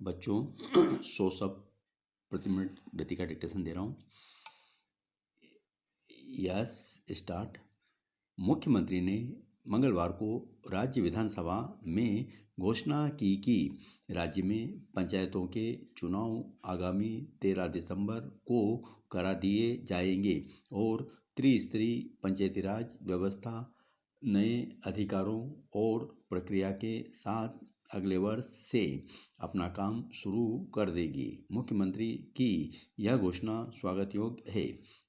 बच्चों 100 शब्द प्रति मिनट गति का डिक्टेशन दे रहा हूँ। Yes start. मुख्यमंत्री ने मंगलवार को राज्य विधानसभा में घोषणा की कि राज्य में पंचायतों के चुनाव आगामी 13 दिसंबर को करा दिए जाएंगे और त्रिस्तरीय पंचायती राज व्यवस्था नए अधिकारों और प्रक्रिया के साथ अगले वर्ष से अपना काम शुरू कर देगी। मुख्यमंत्री की यह घोषणा स्वागत योग्य है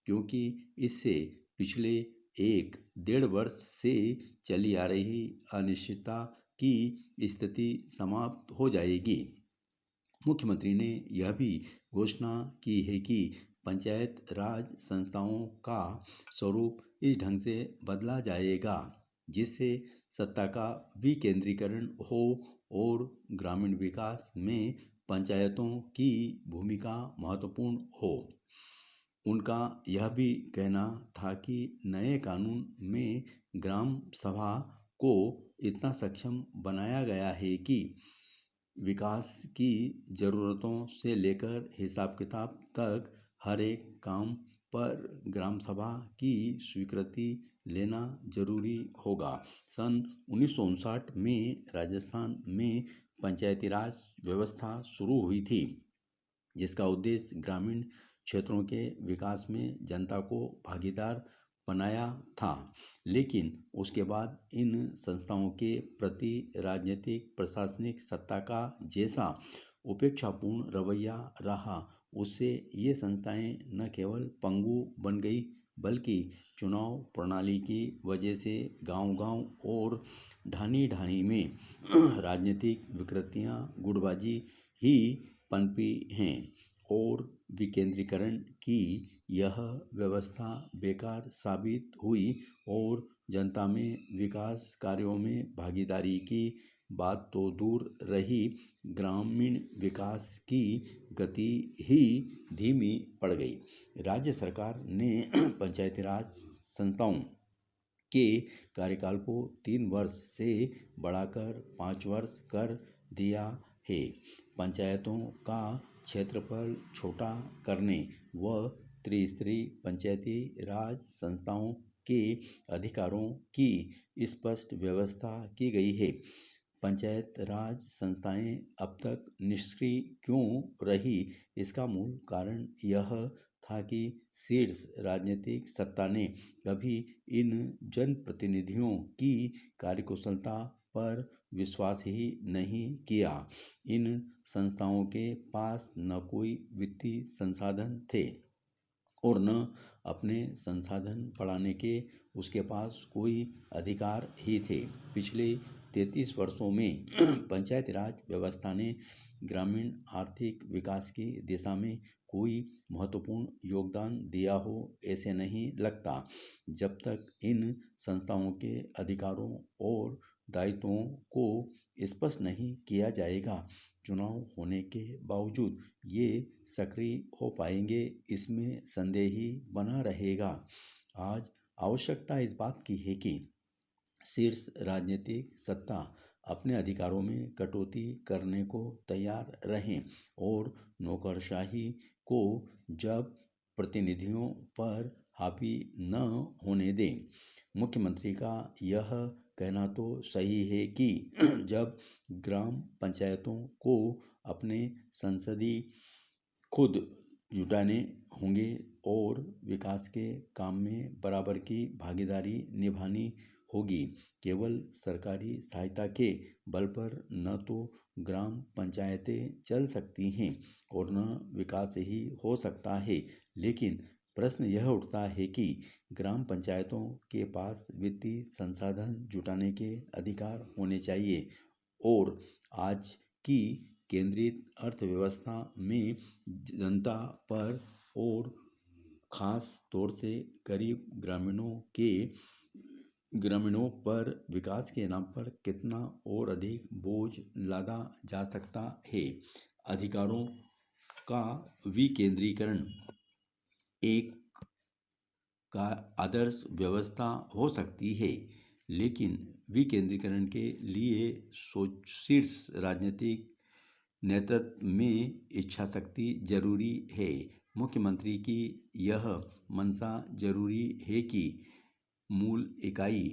क्योंकि इससे पिछले 1-1.5 वर्ष से चली आ रही अनिश्चितता की स्थिति समाप्त हो जाएगी। मुख्यमंत्री ने यह भी घोषणा की है कि पंचायत राज संस्थाओं का स्वरूप इस ढंग से बदला जाएगा जिससे सत्ता का विकेंद्रीकरण हो और ग्रामीण विकास में पंचायतों की भूमिका महत्वपूर्ण हो। उनका यह भी कहना था कि नए कानून में ग्राम सभा को इतना सक्षम बनाया गया है कि विकास की ज़रूरतों से लेकर हिसाब किताब तक हर एक काम पर ग्राम सभा की स्वीकृति लेना जरूरी होगा। सन 1959 में राजस्थान में पंचायती राज व्यवस्था शुरू हुई थी जिसका उद्देश्य ग्रामीण क्षेत्रों के विकास में जनता को भागीदार बनाया था, लेकिन उसके बाद इन संस्थाओं के प्रति राजनीतिक प्रशासनिक सत्ता का जैसा उपेक्षापूर्ण रवैया रहा उससे ये संस्थाएं न केवल पंगु बन गई बल्कि चुनाव प्रणाली की वजह से गांव-गांव और ढानी-ढानी में राजनीतिक विकृतियां गुटबाजी ही पनपी हैं और विकेंद्रीकरण की यह व्यवस्था बेकार साबित हुई और जनता में विकास कार्यों में भागीदारी की बात तो दूर रही, ग्रामीण विकास की गति ही धीमी पड़ गई। राज्य सरकार ने पंचायती राज संस्थाओं के कार्यकाल को 3 वर्ष से बढ़ाकर 5 वर्ष कर दिया है। पंचायतों का क्षेत्रफल छोटा करने व त्रिस्तरीय पंचायती राज संस्थाओं के अधिकारों की स्पष्ट व्यवस्था की गई है। पंचायत राज संस्थाएं अब तक निष्क्रिय क्यों रही, इसका मूल कारण यह था कि शीर्ष राजनीतिक सत्ता ने कभी इन जनप्रतिनिधियों की कार्यकुशलता पर विश्वास ही नहीं किया। इन संस्थाओं के पास न कोई वित्तीय संसाधन थे और न अपने संसाधन बढ़ाने के उसके पास कोई अधिकार ही थे। पिछले 33 वर्षों में पंचायती राज व्यवस्था ने ग्रामीण आर्थिक विकास की दिशा में कोई महत्वपूर्ण योगदान दिया हो ऐसे नहीं लगता। जब तक इन संस्थाओं के अधिकारों और दायित्वों को स्पष्ट नहीं किया जाएगा, चुनाव होने के बावजूद ये सक्रिय हो पाएंगे, इसमें संदेह ही बना रहेगा। आज आवश्यकता इस बात की है कि शीर्ष राजनीतिक सत्ता अपने अधिकारों में कटौती करने को तैयार रहें और नौकरशाही को जब प्रतिनिधियों पर हावी न होने दें। मुख्यमंत्री का यह कहना तो सही है कि जब ग्राम पंचायतों को अपने संसदीय खुद जुटाने होंगे और विकास के काम में बराबर की भागीदारी निभानी होगी। केवल सरकारी सहायता के बल पर न तो ग्राम पंचायतें चल सकती हैं और न विकास ही हो सकता है, लेकिन प्रश्न यह उठता है कि ग्राम पंचायतों के पास वित्तीय संसाधन जुटाने के अधिकार होने चाहिए और आज की केंद्रित अर्थव्यवस्था में जनता पर और खास तौर से गरीब ग्रामीणों पर विकास के नाम पर कितना और अधिक बोझ लादा जा सकता है। अधिकारों का विकेंद्रीकरण एक का आदर्श व्यवस्था हो सकती है, लेकिन विकेंद्रीकरण के लिए शीर्ष राजनीतिक नेतृत्व में इच्छा शक्ति जरूरी है। मुख्यमंत्री की यह मंशा जरूरी है कि मूल इकाई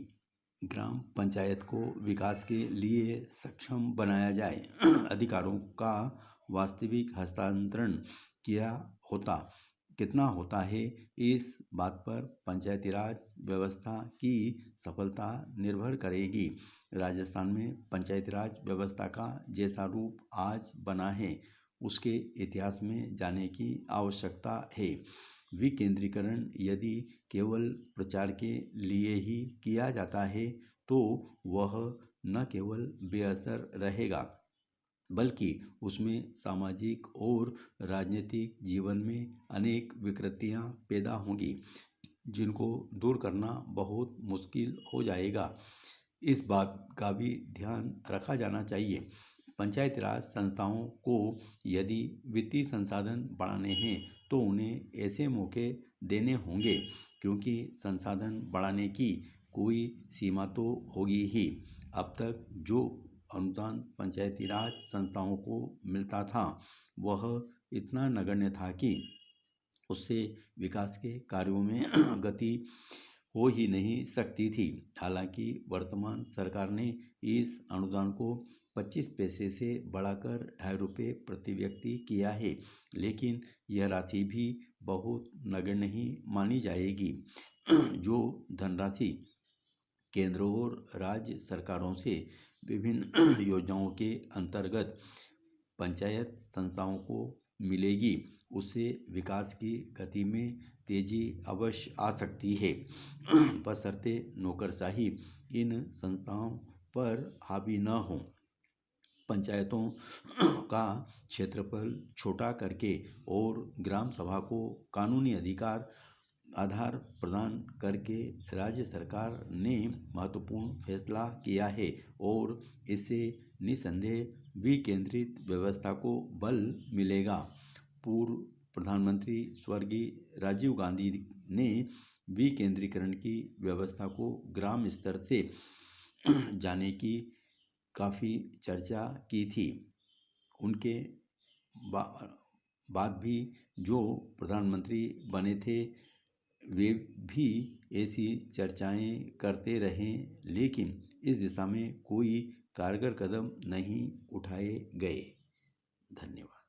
ग्राम पंचायत को विकास के लिए सक्षम बनाया जाए। अधिकारों का वास्तविक हस्तांतरण कितना होता है, इस बात पर पंचायती राज व्यवस्था की सफलता निर्भर करेगी। राजस्थान में पंचायती राज व्यवस्था का जैसा रूप आज बना है, उसके इतिहास में जाने की आवश्यकता है। विकेंद्रीकरण यदि केवल प्रचार के लिए ही किया जाता है तो वह न केवल बेअसर रहेगा, बल्कि उसमें सामाजिक और राजनीतिक जीवन में अनेक विकृतियां पैदा होंगी, जिनको दूर करना बहुत मुश्किल हो जाएगा। इस बात का भी ध्यान रखा जाना चाहिए। पंचायती राज संस्थाओं को यदि वित्तीय संसाधन बढ़ाने हैं तो उन्हें ऐसे मौके देने होंगे, क्योंकि संसाधन बढ़ाने की कोई सीमा तो होगी ही। अब तक जो अनुदान पंचायती राज संस्थाओं को मिलता था वह इतना नगण्य था कि उससे विकास के कार्यों में गति हो ही नहीं सकती थी। हालांकि वर्तमान सरकार ने इस अनुदान को 25 पैसे से बढ़ाकर 2.5 रुपये प्रति व्यक्ति किया है, लेकिन यह राशि भी बहुत नगण्य ही मानी जाएगी। जो धनराशि केंद्र और राज्य सरकारों से विभिन्न योजनाओं के अंतर्गत पंचायत संस्थाओं को मिलेगी, उससे विकास की गति में तेजी अवश्य आ सकती है, बशर्ते नौकरशाही इन संस्थाओं पर हावी न हो। पंचायतों का क्षेत्रफल छोटा करके और ग्राम सभा को कानूनी आधार प्रदान करके राज्य सरकार ने महत्वपूर्ण फैसला किया है और इससे निसंदेह विकेंद्रित व्यवस्था को बल मिलेगा। पूर्व प्रधानमंत्री स्वर्गीय राजीव गांधी ने विकेंद्रीकरण की व्यवस्था को ग्राम स्तर से जाने की काफ़ी चर्चा की थी। उनके बाद भी जो प्रधानमंत्री बने थे वे भी ऐसी चर्चाएं करते रहे, लेकिन इस दिशा में कोई कारगर कदम नहीं उठाए गए। धन्यवाद।